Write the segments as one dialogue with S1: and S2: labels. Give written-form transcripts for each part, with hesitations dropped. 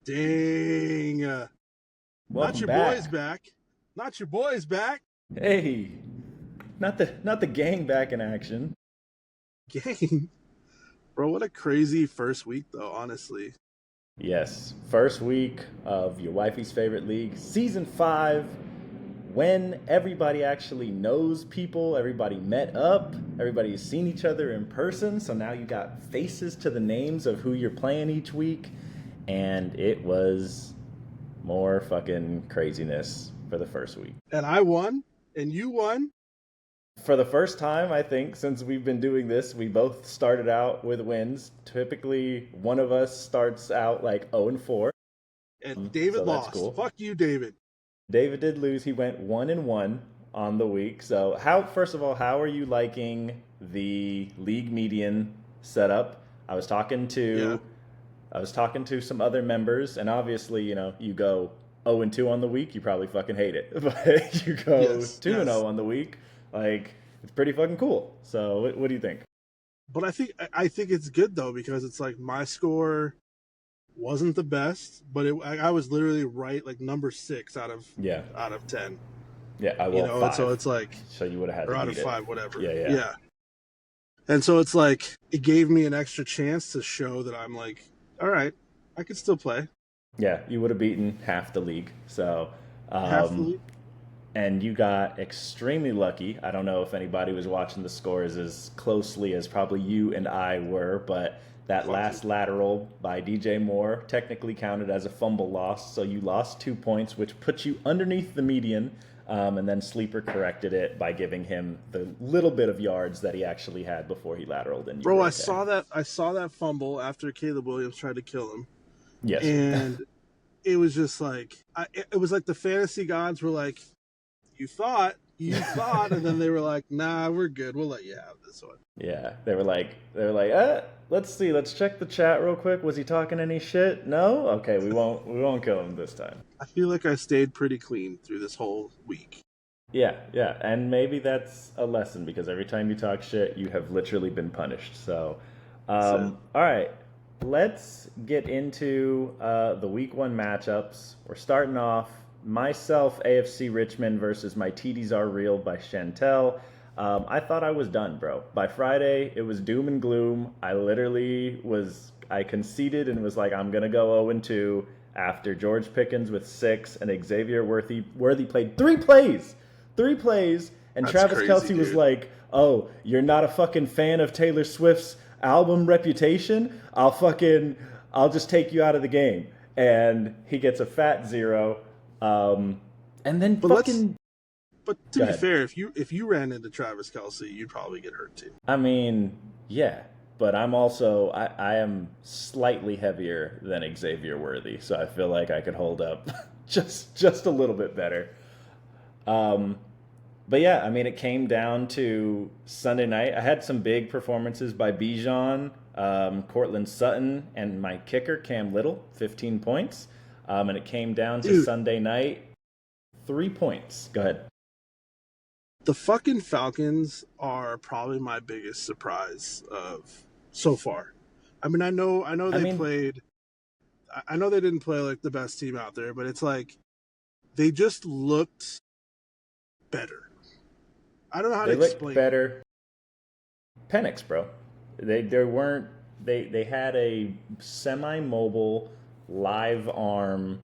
S1: Dang. Not
S2: Welcome
S1: your boys
S2: back.
S1: back. Not your boys back.
S2: Hey, not the gang back in action.
S1: Gang. Bro, what a crazy first week, though, honestly.
S2: Yes, first week of your wifey's favorite league, season 5, when everybody actually knows people, everybody met up, everybody has seen each other in person, so now you got faces to the names of who you're playing each week, and it was more fucking craziness for the first week.
S1: And I won, and you won.
S2: For the first time, I think, since we've been doing this, we both started out with wins. Typically, one of us starts out like 0 and 4.
S1: And David
S2: So that's
S1: lost.
S2: cool.
S1: Fuck you, David.
S2: David did lose. He went 1 and 1 on the week. So, first of all, how are you liking the league median setup? I was talking
S1: Yeah.
S2: to I was talking to some other members, and obviously, you go 0 and 2 on the week, you probably fucking hate it. But you go
S1: Yes.
S2: 2 and 0 on the week, like it's pretty fucking cool. So, what do you think?
S1: But I think it's good, though, because it's like my score wasn't the best, but I was literally right, like number 6
S2: Yeah,
S1: out of 10.
S2: yeah, I
S1: You
S2: will
S1: know, and so
S2: 5.
S1: it's like,
S2: So you would have had
S1: or
S2: to
S1: out of
S2: beat it.
S1: 5, whatever.
S2: Yeah, yeah,
S1: Yeah. And so it's like, it gave me an extra chance to show that I'm like, all right, I could still play.
S2: yeah. You would have beaten half the league. So,
S1: Half the
S2: um,
S1: league.
S2: and you got extremely lucky. I don't know if anybody was watching the scores as closely as probably you and I were, but that
S1: Fuck you.
S2: last lateral by DJ Moore technically counted as a fumble loss, so you lost 2 points, which put you underneath the median. And then Sleeper corrected it by giving him the little bit of yards that he actually had before he lateraled, and you
S1: Bro,
S2: were
S1: I
S2: okay.
S1: saw that. I saw that fumble after Caleb Williams tried to kill him,
S2: Yes.
S1: and it was just like, it was like the fantasy gods were like, you thought, and then they were like, nah, we're good. We'll let you have this one.
S2: Yeah, they were like, let's see, let's check the chat real quick. Was he talking any shit? No? Okay, we won't kill him this time.
S1: I feel like I stayed pretty clean through this whole week.
S2: Yeah, yeah, and maybe that's a lesson because every time you talk shit, you have literally been punished. So,
S1: So
S2: all right, let's get into the week 1 matchups. We're starting off myself, AFC Richmond versus my TDs Are Real by Chantel. I thought I was done, bro. By Friday, it was doom and gloom. I conceded and was like, I'm gonna go 0 and 2 after George Pickens with 6 and Xavier Worthy played 3 plays, and
S1: that's
S2: Travis
S1: crazy,
S2: Kelsey was
S1: dude.
S2: like, "Oh, you're not a fucking fan of Taylor Swift's album Reputation? I'll just take you out of the game." And he gets a fat 0. And then
S1: But let's.
S2: fucking
S1: But to
S2: go
S1: be
S2: ahead.
S1: fair, if you ran into Travis Kelsey, you'd probably get hurt too.
S2: I mean, yeah, but I am slightly heavier than Xavier Worthy, so I feel like I could hold up just a little bit better. Um, But yeah, I mean, it came down to Sunday night. I had some big performances by Bijan, Cortland Sutton, and my kicker, Cam Little, 15 points. And it came down to
S1: Dude,
S2: Sunday night, 3 points. Go ahead.
S1: the fucking Falcons are probably my biggest surprise of so far. I mean, I know
S2: I
S1: they
S2: mean,
S1: played. I know they didn't play like the best team out there, but it's like they just looked better. I don't know how to
S2: they looked
S1: explain it.
S2: better. Penix, bro. They weren't they had a semi-mobile live arm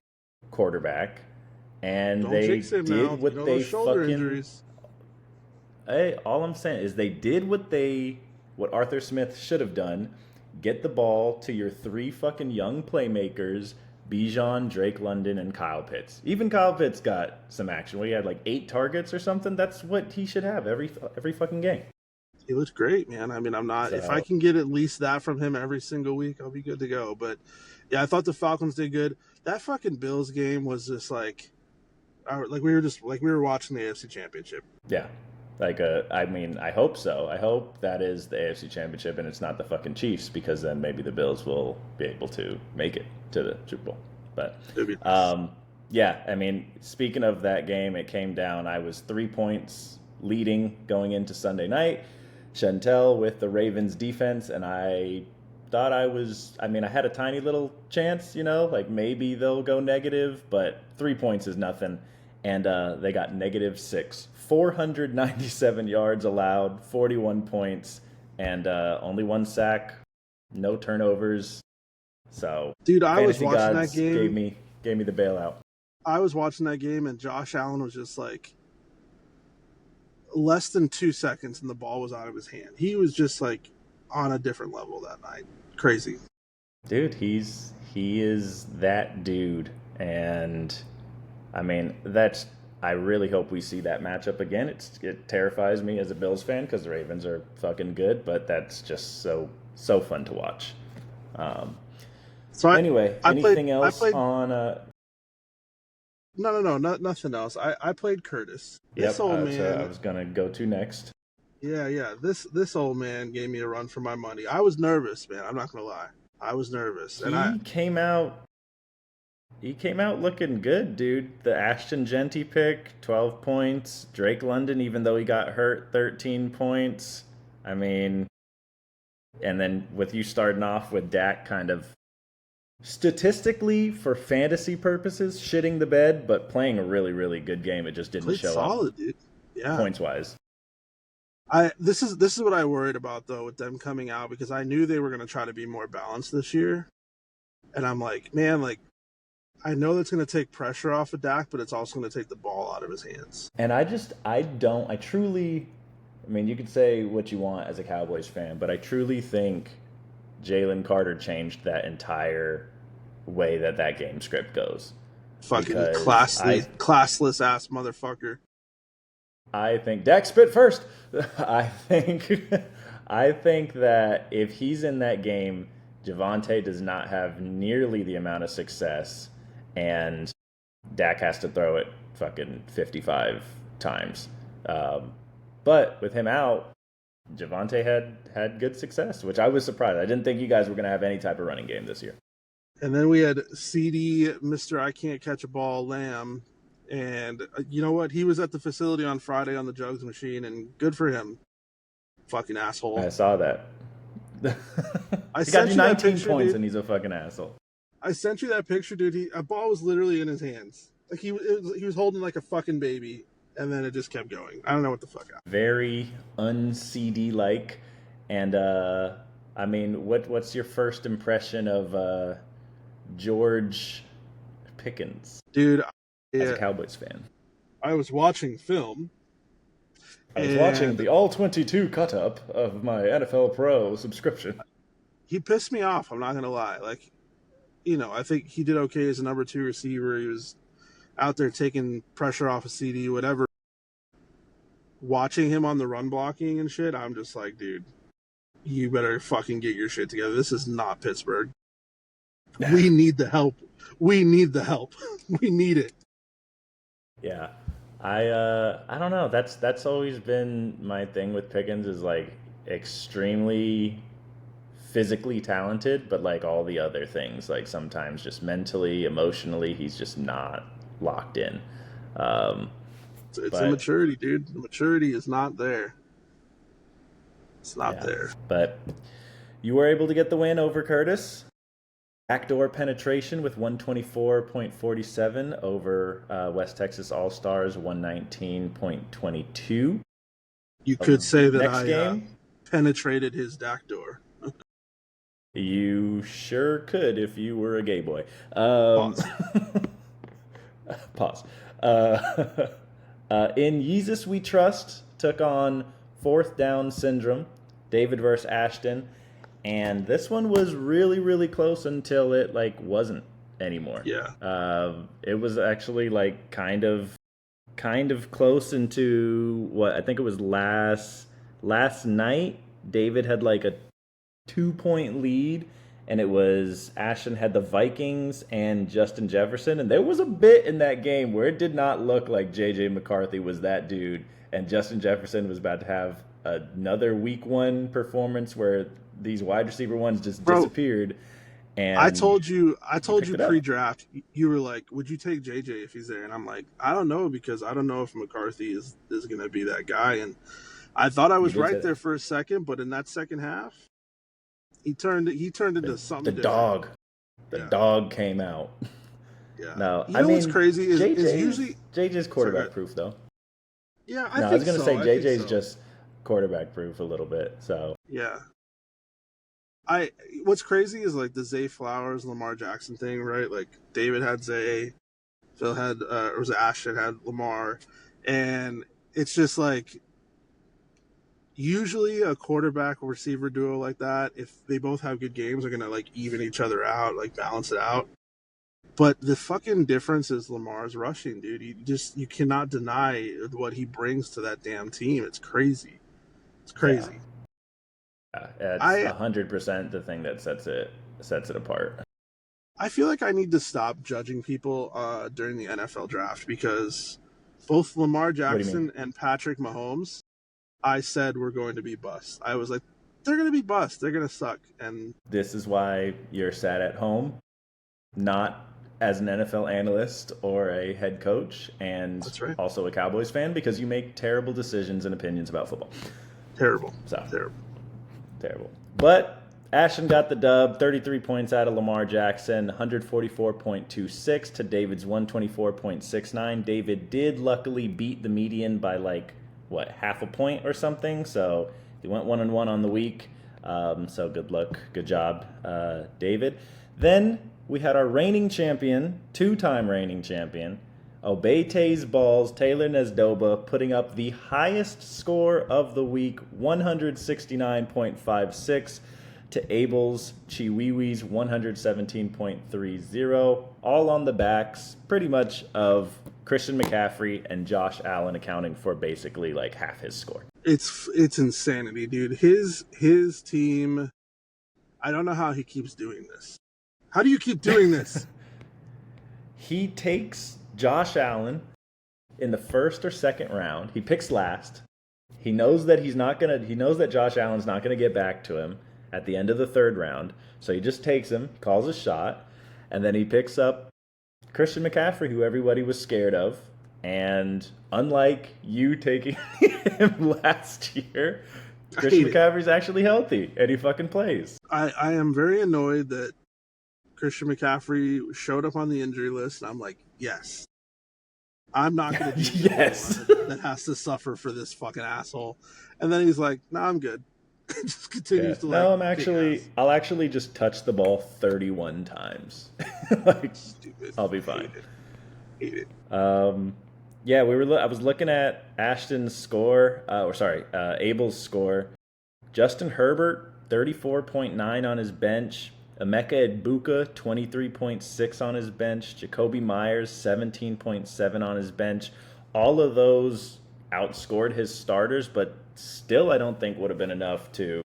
S2: quarterback, and
S1: Don't
S2: they
S1: jinx him
S2: did
S1: now. You
S2: what
S1: know
S2: they
S1: those shoulder
S2: fucking
S1: injuries.
S2: Hey, all I'm saying is they did what Arthur Smith should have done. Get the ball to your 3 fucking young playmakers, Bijan, Drake London, and Kyle Pitts. Even Kyle Pitts got some action. He had like 8 targets or something. That's what he should have every fucking game.
S1: He looks great, man. I mean, I'm not. If I
S2: So
S1: can get at least that from him every single week, I'll be good to go. But yeah, I thought the Falcons did good. That fucking Bills game was just like we were watching the AFC Championship.
S2: yeah, I mean, I hope so. I hope that is the AFC Championship and it's not the fucking Chiefs because then maybe the Bills will be able to make it to the Super Bowl. But
S1: It'd be nice.
S2: um, yeah, I mean, speaking of that game, it came down. I was 3 points leading going into Sunday night. Chantel with the Ravens defense, and I thought I mean, I had a tiny little chance, like maybe they'll go negative, but 3 points is nothing. And they got -6. 497 yards allowed, 41 points, and only one sack, no turnovers. So,
S1: dude, I was
S2: fantasy
S1: watching
S2: gods
S1: that game.
S2: gave me the bailout.
S1: I was watching that game, and Josh Allen was just like less than 2 seconds, and the ball was out of his hand. He was just like on a different level that night. Crazy,
S2: Dude, he is that dude, and I mean I really hope we see that matchup again. It terrifies me as a Bills fan because the Ravens are fucking good, but that's just so fun to watch.
S1: So
S2: anyway, anything else on?
S1: No, nothing else. I played Curtis. This
S2: Yep,
S1: old
S2: that's
S1: man.
S2: I was gonna go to next.
S1: Yeah. This old man gave me a run for my money. I was nervous, man. I'm not gonna lie. I was nervous,
S2: He came out looking good, dude. The Ashton Genty pick, 12 points. Drake London, even though he got hurt, 13 points. I mean, and then with you starting off with Dak kind of statistically for fantasy purposes shitting the bed, but playing a really, really good game. It just didn't
S1: played
S2: show
S1: solid,
S2: up
S1: dude. Yeah.
S2: points wise.
S1: This is what I worried about though with them coming out, because I knew they were gonna try to be more balanced this year. And I'm like, man, like I know that's going to take pressure off of Dak, but it's also going to take the ball out of his hands.
S2: And I truly, I mean, you could say what you want as a Cowboys fan, but I truly think Jalen Carter changed that entire way that game script goes.
S1: Fucking classless ass motherfucker.
S2: I think Dak spit first. I think that if he's in that game, Javonte does not have nearly the amount of success, and Dak has to throw it fucking 55 times. But with him out, Javonte had good success, which I was surprised. I didn't think you guys were going to have any type of running game this year.
S1: And then we had CD, Mr. I Can't Catch a Ball, Lamb. And you know what? He was at the facility on Friday on the jugs machine, and good for him. Fucking asshole.
S2: I saw that.
S1: I
S2: he got you 19
S1: picture,
S2: points,
S1: dude.
S2: And he's a fucking asshole.
S1: I sent you that picture, dude. A ball was literally in his hands. Like he was holding like a fucking baby, and then it just kept going. I don't know what the fuck.
S2: Very un-CD like. And I mean, what's your first impression of George Pickens,
S1: dude?
S2: As a Cowboys fan,
S1: I was watching film.
S2: I was watching the all 22 cut up of my NFL Pro subscription.
S1: He pissed me off. I'm not gonna lie. Like, I think he did okay as a number 2 receiver. He was out there taking pressure off of CD, whatever. Watching him on the run blocking and shit, I'm just like, dude, you better fucking get your shit together. This is not Pittsburgh. We need the help. We need the help. We need it.
S2: Yeah. I don't know. That's always been my thing with Pickens, is like extremely physically talented, but like all the other things, like sometimes just mentally, emotionally, he's just not locked in.
S1: It's immaturity, dude. The maturity is not there. It's not there.
S2: But you were able to get the win over Curtis. Backdoor penetration with 124.47 over West Texas All-Stars 119.22.
S1: You could say that
S2: Next
S1: I
S2: game,
S1: penetrated his backdoor.
S2: You sure could if you were a gay boy.
S1: Pause.
S2: Pause. In Yeezus We Trust took on Fourth Down Syndrome, David versus Ashton. And this one was really, really close until it wasn't anymore.
S1: Yeah.
S2: It was actually kind of close into what I think it was last night. David had a 2-point lead, and it was Ashton had the Vikings and Justin Jefferson, and there was a bit in that game where it did not look like JJ McCarthy was that dude, and Justin Jefferson was about to have another week 1 performance where these wide receiver ones just disappeared. And
S1: I told you pre-draft, you were like, would you take JJ if he's there? And I'm like, I don't know, because I don't know if McCarthy is going to be that guy. And I thought I was right there for a second, but in that second half, He turned into
S2: The
S1: something different.
S2: dog. The
S1: Yeah,
S2: dog came out.
S1: yeah.
S2: No,
S1: You
S2: I
S1: know what's
S2: mean
S1: crazy is
S2: JJ's
S1: usually
S2: JJ's
S1: sorry, go
S2: quarterback
S1: ahead.
S2: proof though.
S1: Yeah, I
S2: No, I was
S1: think
S2: gonna
S1: so.
S2: say
S1: I think
S2: JJ's
S1: so.
S2: just quarterback proof a little bit. So
S1: Yeah. I What's crazy is like the Zay Flowers Lamar Jackson thing, right? Like David had Zay, Phil had or was it Ashton had Lamar, and it's just like usually a quarterback receiver duo like that, if they both have good games, are gonna like even each other out, like balance it out. But the fucking difference is Lamar's rushing, dude. You cannot deny what he brings to that damn team. It's crazy. It's
S2: yeah,
S1: crazy.
S2: it's
S1: I
S2: 100% the thing that sets it apart.
S1: I feel like I need to stop judging people during the NFL draft because both Lamar
S2: What do you mean?
S1: Jackson and Patrick Mahomes, I said were going to be bust. I was like, they're going to be bust. They're going to suck. And
S2: This is why you're sat at home, not as an NFL analyst or a head coach, and
S1: that's right.
S2: also a Cowboys fan because you make terrible decisions and opinions about football.
S1: Terrible.
S2: So
S1: Terrible.
S2: terrible. But Ashton got the dub, 33 points out of Lamar Jackson, 144.26 to David's 124.69. David did luckily beat the median by like, what, half a point or something. So he went 1-1 on the week. So good luck. Good job, David. Then we had our reigning champion, two-time reigning champion, Obete's Balls, Taylor Nesdoba, putting up the highest score of the week, 169.56, to Abel's Chiwiwi's 117.30, all on the backs, pretty much, of Christian McCaffrey and Josh Allen accounting for basically like half his score.
S1: It's insanity, dude. His team, I don't know how he keeps doing this. How do you keep doing this?
S2: He takes Josh Allen in the first or second round. He picks last. He knows that he knows that Josh Allen's not gonna get back to him at the end of the third round. So he just takes him, calls a shot, and then he picks up Christian McCaffrey, who everybody was scared of. And unlike you taking him last year,
S1: I
S2: Christian
S1: hate it.
S2: McCaffrey's actually healthy and he fucking plays.
S1: I am very annoyed that Christian McCaffrey showed up on the injury list, and I'm like, yes. I'm not going to be the
S2: Yes.
S1: only one that has to suffer for this fucking asshole. And then he's like, "No, I'm good." Just
S2: Yeah.
S1: continues to like
S2: No,
S1: kick ass.
S2: I'll actually just touch the ball 31 times. Like,
S1: Stupid.
S2: I'll be fine.
S1: Hate it.
S2: Yeah, I was looking at Ashton's score, Abel's score. Justin Herbert, 34.9 on his bench. Emeka Egbuka, 23.6 on his bench. Jacoby Myers, 17.7 on his bench. All of those outscored his starters, but still I don't think would have been enough to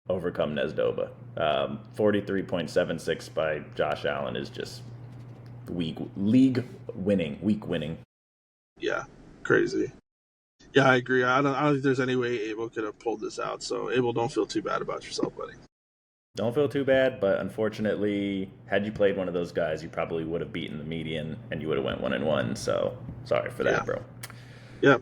S2: overcome Nesdoba. 43.76 by Josh Allen is just week winning.
S1: Yeah, crazy. Yeah, I agree. I don't think there's any way Abel could have pulled this out. So Abel, don't feel too bad about yourself, buddy.
S2: Don't feel too bad, but unfortunately, had you played one of those guys, you probably would have beaten the median and you would have went 1-1. So sorry for that, bro.
S1: Yeah.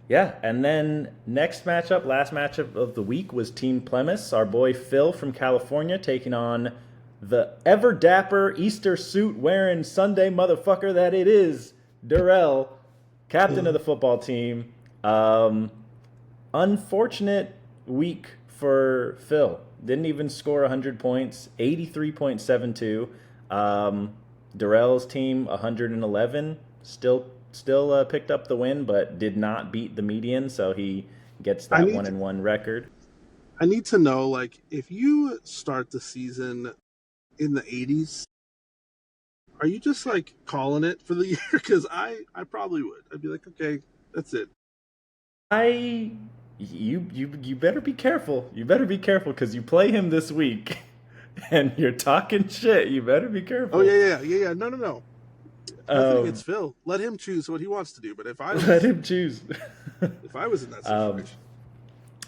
S2: Yeah, and then last matchup of the week was Team Plemis, our boy Phil from California, taking on the ever dapper Easter suit wearing Sunday motherfucker that it is, Durrell, captain of the football team. Unfortunate week for Phil. Didn't even score 100 points, 83.72. Durrell's team, 111. Still picked up the win, but did not beat the median, so he gets that 1-1 record.
S1: I need to know, like, if you start the season in the 80s, are you just like calling it for the year? Because I probably would. I'd be like, okay, that's it.
S2: You better be careful. You better be careful because you play him this week, and you're talking shit. You better be careful.
S1: Oh yeah. No. Nothing against Phil. Let him choose what he wants to do. But if I was,
S2: let him choose.
S1: if I was in that situation,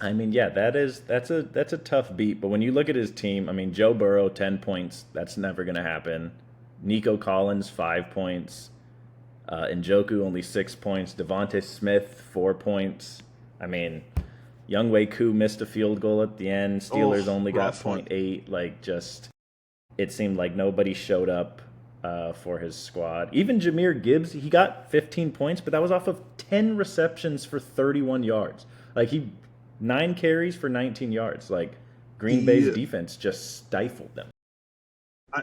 S2: I mean, yeah, that's a tough beat. But when you look at his team, I mean, Joe Burrow 10 points. That's never gonna happen. Nico Collins 5 points. Njoku only 6 points. Devontae Smith 4 points. I mean, Younghoe Koo missed a field goal at the end.
S1: Oh,
S2: Steelers only got
S1: rough one.
S2: 0.8. Like, just it seemed like nobody showed up for his squad. Even Jahmyr Gibbs, he got 15 points, but that was off of 10 receptions for 31 yards. Like, 9 carries for 19 yards. Like, Green Bay's
S1: The
S2: defense just stifled them.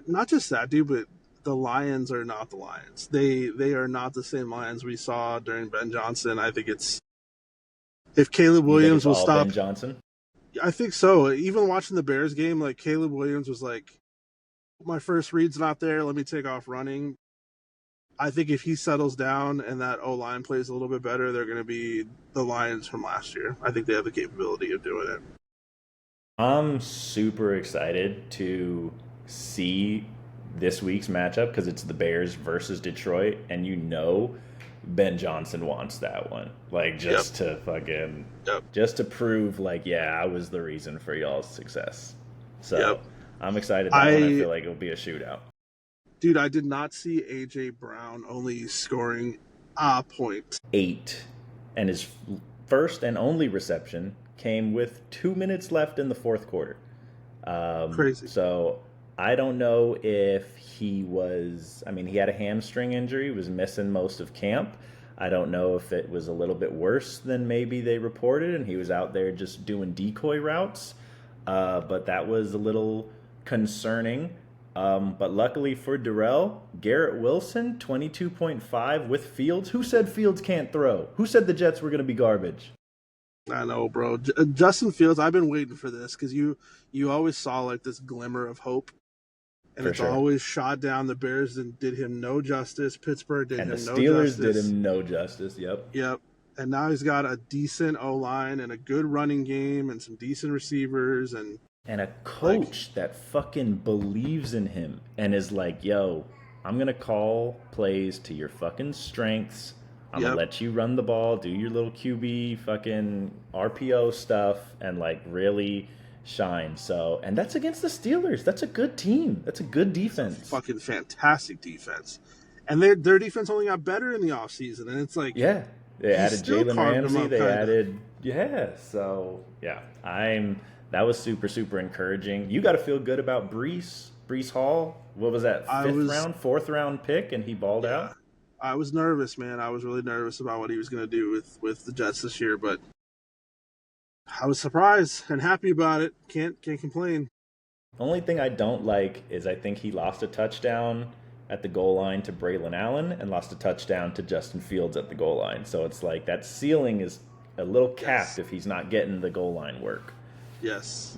S1: not just that, dude, but the Lions are not the Lions. They are not the same Lions we saw during Ben Johnson. I think it's if Caleb
S2: You think
S1: Williams
S2: it's
S1: will
S2: all
S1: stop.
S2: Ben Johnson?
S1: I think so. Even watching the Bears game, like Caleb Williams was like, my first read's not there. Let me take off running. I think if he settles down and that O line plays a little bit better, they're going to be the Lions from last year. I think they have the capability of doing it.
S2: I'm super excited to see this week's matchup because it's the Bears versus Detroit, and Ben Johnson wants that one. Like,
S1: Yep.
S2: just to prove, like, yeah, I was the reason for y'all's success. So
S1: Yep.
S2: I'm excited that one. I feel like it'll be a shootout.
S1: Dude, I did not see A.J. Brown only scoring a point.
S2: 8, and his first and only reception came with 2 minutes left in the fourth quarter.
S1: Crazy.
S2: So I don't know if he had a hamstring injury, he was missing most of camp. I don't know if it was a little bit worse than maybe they reported and he was out there just doing decoy routes. But that was a little concerning. But luckily for Darrell, Garrett Wilson, 22.5 with Fields. Who said Fields can't throw? Who said the Jets were going to be garbage?
S1: I know, bro. Justin Fields, I've been waiting for this because you always saw like this glimmer of hope. And
S2: For
S1: it's
S2: sure.
S1: always shot down. The Bears did him no justice. Pittsburgh did him no justice.
S2: And the Steelers did him no justice.
S1: Yep. And now he's got a decent O-line and a good running game and some decent receivers and
S2: a coach that fucking believes in him and is like, yo, I'm going to call plays to your fucking strengths. I'm going to let you run the ball, do your little QB fucking RPO stuff, and like really shine. So, and that's against the Steelers. That's a good team. That's a good defense.
S1: It's a fucking fantastic defense. And their defense only got better in the offseason. And it's like,
S2: yeah, they added Jalen Ramsey.
S1: They
S2: added, So, yeah, that was super, super encouraging. You got to feel good about Breece Hall. What was that, fourth round pick, and he balled out?
S1: I was nervous, man. I was really nervous about what he was going to do with the Jets this year, but I was surprised and happy about it. Can't complain.
S2: The only thing I don't like is I think he lost a touchdown at the goal line to Braylon Allen and lost a touchdown to Justin Fields at the goal line. So it's like that ceiling is a little capped if he's not getting the goal line work.
S1: Yes.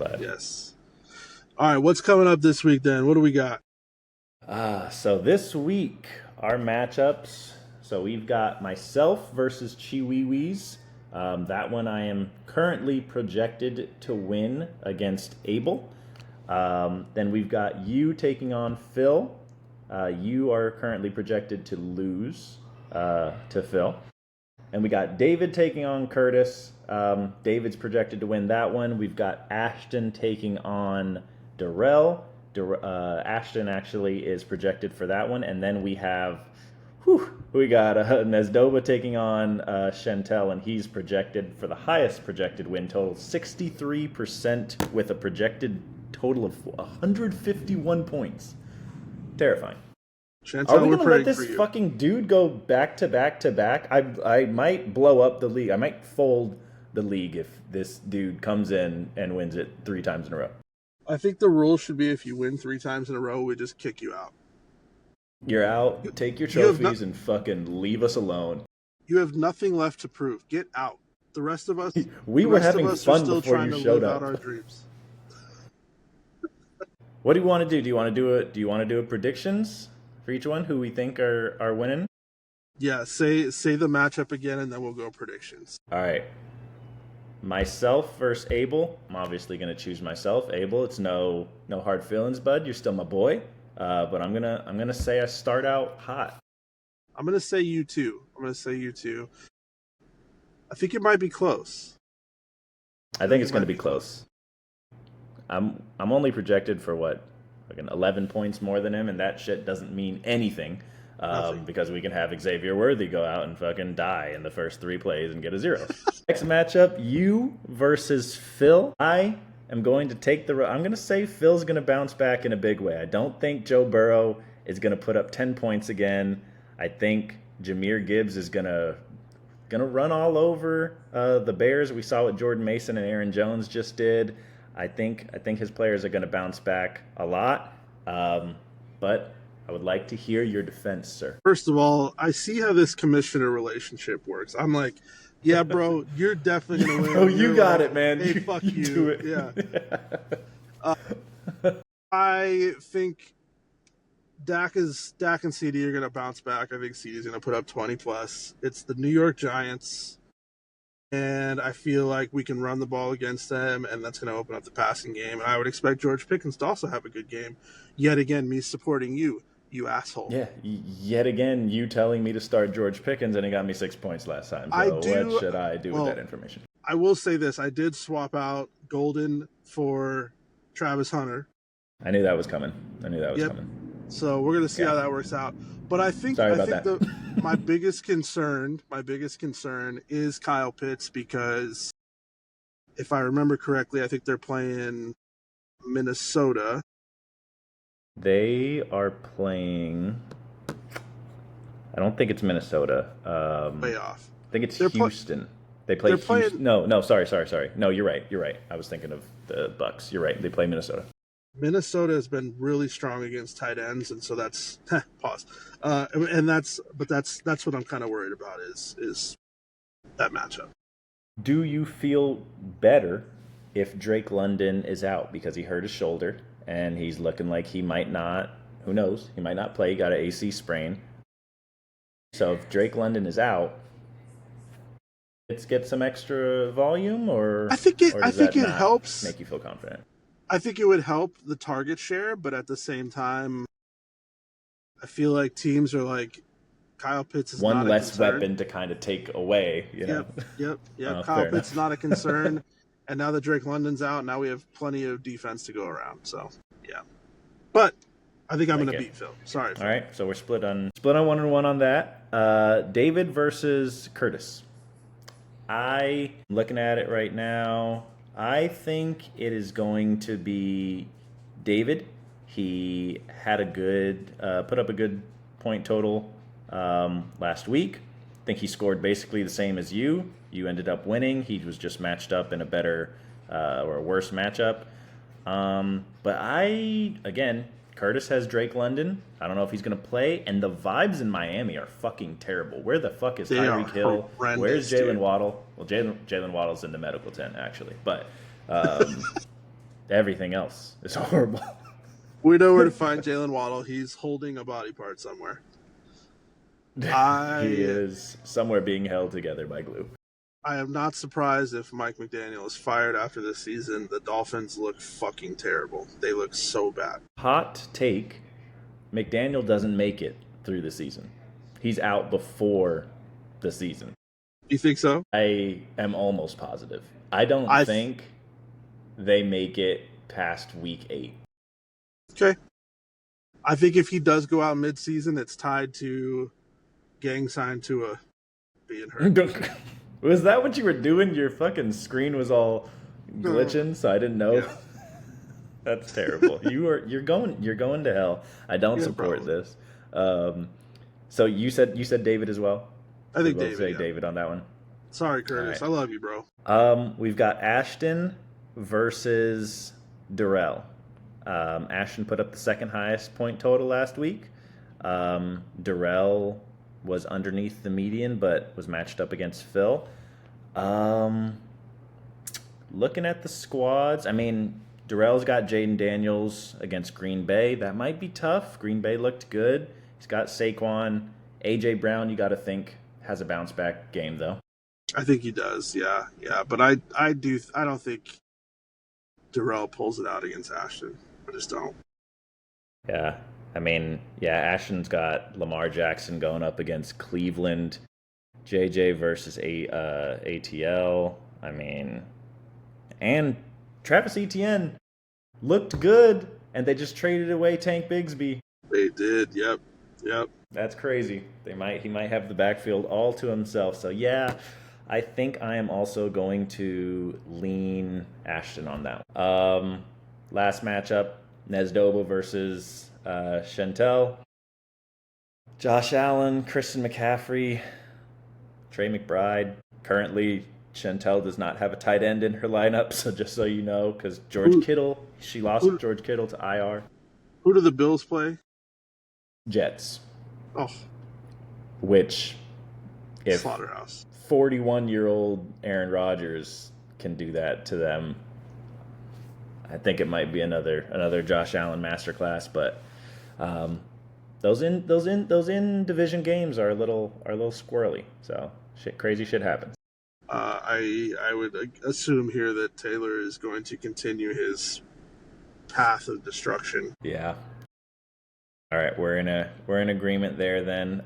S1: All right, what's coming up this week then? What do we got?
S2: So this week, our matchups. So we've got myself versus Chiwiwis. That one I am currently projected to win against Abel. Then we've got you taking on Phil. You are currently projected to lose to Phil. And we got David taking on Curtis. David's projected to win that one. We've got Ashton taking on Darrell. Ashton actually is projected for that one. And then we got Nesdoba taking on Chantel, and he's projected for the highest projected win total, 63% with a projected total of 151 points. Terrifying.
S1: Chantel,
S2: are we going to let this fucking dude go back to back to back? I might blow up the league. I might fold the league if this dude comes in and wins it 3 times in a row.
S1: I think the rule should be if you win 3 times in a row, we just kick you out.
S2: You're out. Take your trophies and fucking leave us alone.
S1: You have nothing left to prove. Get out. The rest of us,
S2: we were having fun before you showed up.
S1: Out our dreams.
S2: What do you want to do? Do you want to do a predictions for each one? Who we think are winning?
S1: Yeah, say the matchup again, and then we'll go predictions.
S2: All right. Myself versus Abel. I'm obviously going to choose myself. Abel, it's no hard feelings, bud. You're still my boy. But I'm gonna say I start out hot.
S1: I'm gonna say you too. I think it might be close.
S2: I think it's gonna be close. I'm only projected for what, like 11 points more than him, and that shit doesn't mean anything.
S1: Nothing.
S2: because we can have Xavier Worthy go out and fucking die in the first 3 plays and get a 0. Next matchup, you versus Phil. I am going to take I'm going to say Phil's going to bounce back in a big way. I don't think Joe Burrow is going to put up 10 points again. I think Jahmyr Gibbs is going to run all over the Bears. We saw what Jordan Mason and Aaron Jones just did. I think his players are going to bounce back a lot. But I would like to hear your defense, sir.
S1: First of all, I see how this commissioner relationship works. I'm like, yeah, bro, you're definitely gonna win.
S2: Oh, you got
S1: like,
S2: it, man.
S1: Hey, fuck you.
S2: Do it.
S1: Yeah. I think Dak and CD are gonna bounce back. I think CD's gonna put up 20 plus. It's the New York Giants, and I feel like we can run the ball against them, and that's gonna open up the passing game. And I would expect George Pickens to also have a good game. Yet again, me supporting you asshole.
S2: Yeah, yet again, you telling me to start George Pickens, and he got me 6 points last time. So what should I do with that information?
S1: I will say this. I did swap out Golden for Travis Hunter.
S2: I knew that was coming.
S1: So we're going to see how that works out. But I think my biggest concern is Kyle Pitts, because if I remember correctly, I think they're playing Minnesota.
S2: They are playing. I don't think it's Minnesota.
S1: Way off.
S2: I think it's Houston. They play Houston. No, sorry. No, you're right. I was thinking of the Bucks. You're right. They play Minnesota.
S1: Minnesota has been really strong against tight ends, and so that's pause. That's what I'm kind of worried about is that matchup.
S2: Do you feel better if Drake London is out because he hurt his shoulder and he's looking like he might not? Who knows? He might not play. He got an AC sprain. So if Drake London is out, let's get some extra volume, or
S1: I think it helps.
S2: Make you feel confident.
S1: I think it would help the target share, but at the same time, I feel like teams are like, Kyle Pitts is
S2: one
S1: not
S2: less
S1: a concern.
S2: weapon to kind of take away. Yep.
S1: Oh, Kyle Pitts is not a concern, and now that Drake London's out, now we have plenty of defense to go around. So yeah, but I think I'm going to beat Phil. Sorry, Phil.
S2: All right, so we're split on 1-1 on that. David versus Curtis. I'm looking at it right now. I think it is going to be David. He had put up a good point total last week. I think he scored basically the same as you. You ended up winning. He was just matched up in a better or a worse matchup. But Curtis has Drake London. I don't know if he's going to play. And the vibes in Miami are fucking terrible. Where the fuck is Tyreek Hill? Where's Jalen Waddle? Well, Jalen Waddle's in the medical tent, actually. But everything else is horrible.
S1: We know where to find Jalen Waddle. He's holding a body part somewhere.
S2: He is somewhere being held together by glue.
S1: I am not surprised if Mike McDaniel is fired after this season. The Dolphins look fucking terrible. They look so bad.
S2: Hot take, McDaniel doesn't make it through the season. He's out before the season.
S1: You think so?
S2: I am almost positive. I don't think they make it past week 8.
S1: Okay. I think if he does go out mid-season, it's tied to gang sign to a being hurt.
S2: Was that what you were doing? Your fucking screen was all glitching, so I didn't know. Yeah. That's terrible. You're going to hell. I don't support this. So you said David as well?
S1: I think
S2: David. Say David on that one.
S1: Sorry, Curtis. Right. I love you, bro.
S2: We've got Ashton versus Darrell. Ashton put up the second highest point total last week. Darrell was underneath the median, but was matched up against Phil. Looking at the squads, I mean, Darrell's got Jaden Daniels against Green Bay. That might be tough. Green Bay looked good. He's got Saquon. A.J. Brown, you got to think, has a bounce-back game, though.
S1: I think he does, yeah. But I don't think Darrell pulls it out against Ashton. I just don't.
S2: Yeah. I mean, Ashton's got Lamar Jackson going up against Cleveland, JJ versus ATL. I mean, and Travis Etienne looked good, and they just traded away Tank Bigsby.
S1: They did, yep.
S2: That's crazy. He might have the backfield all to himself. So yeah, I think I am also going to lean Ashton on that one. Last matchup, Nesdoba versus Chantel. Josh Allen, Christian McCaffrey, Trey McBride. Currently, Chantel does not have a tight end in her lineup, so just so you know, because she lost
S1: who,
S2: George Kittle to IR.
S1: who do the Bills play?
S2: Jets.
S1: Oh,
S2: Which, if
S1: slaughterhouse.
S2: 41-year-old Aaron Rodgers can do that to them, I think it might be another Josh Allen masterclass. But those in division games are a little squirrely. So crazy shit happens.
S1: I would assume here that Taylor is going to continue his path of destruction.
S2: Yeah. All right, we're in agreement there then.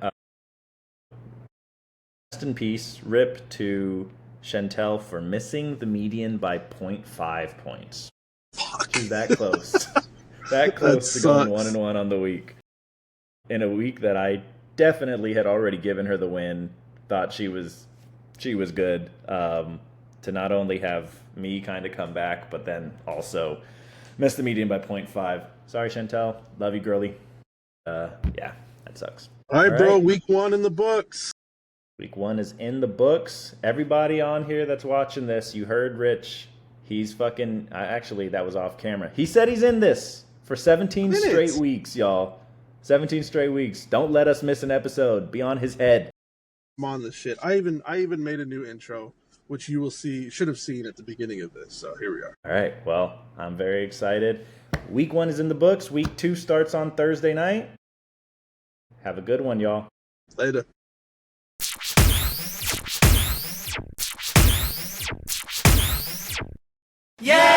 S2: Rest in peace, rip to Chantel for missing the median by 0.5 points.
S1: Fuck.
S2: She's that close. That close to going 1-1 on the week. In a week that I definitely had already given her the win, thought she was good. To not only have me kind of come back, but then also miss the median by 0.5. Sorry, Chantel. Love you, girly. Yeah, that sucks.
S1: All right, bro. Week 1 in the books.
S2: Week 1 is in the books. Everybody on here that's watching this, you heard Rich. He's fucking... actually, that was off camera. He said he's in this for 17 straight weeks, y'all. 17 straight weeks. Don't let us miss an episode. Be on his head.
S1: I'm on this shit. I even made a new intro, which you should have seen at the beginning of this. So here we are.
S2: All right. Well, I'm very excited. Week 1 is in the books. Week 2 starts on Thursday night. Have a good one, y'all.
S1: Later.
S2: Yeah!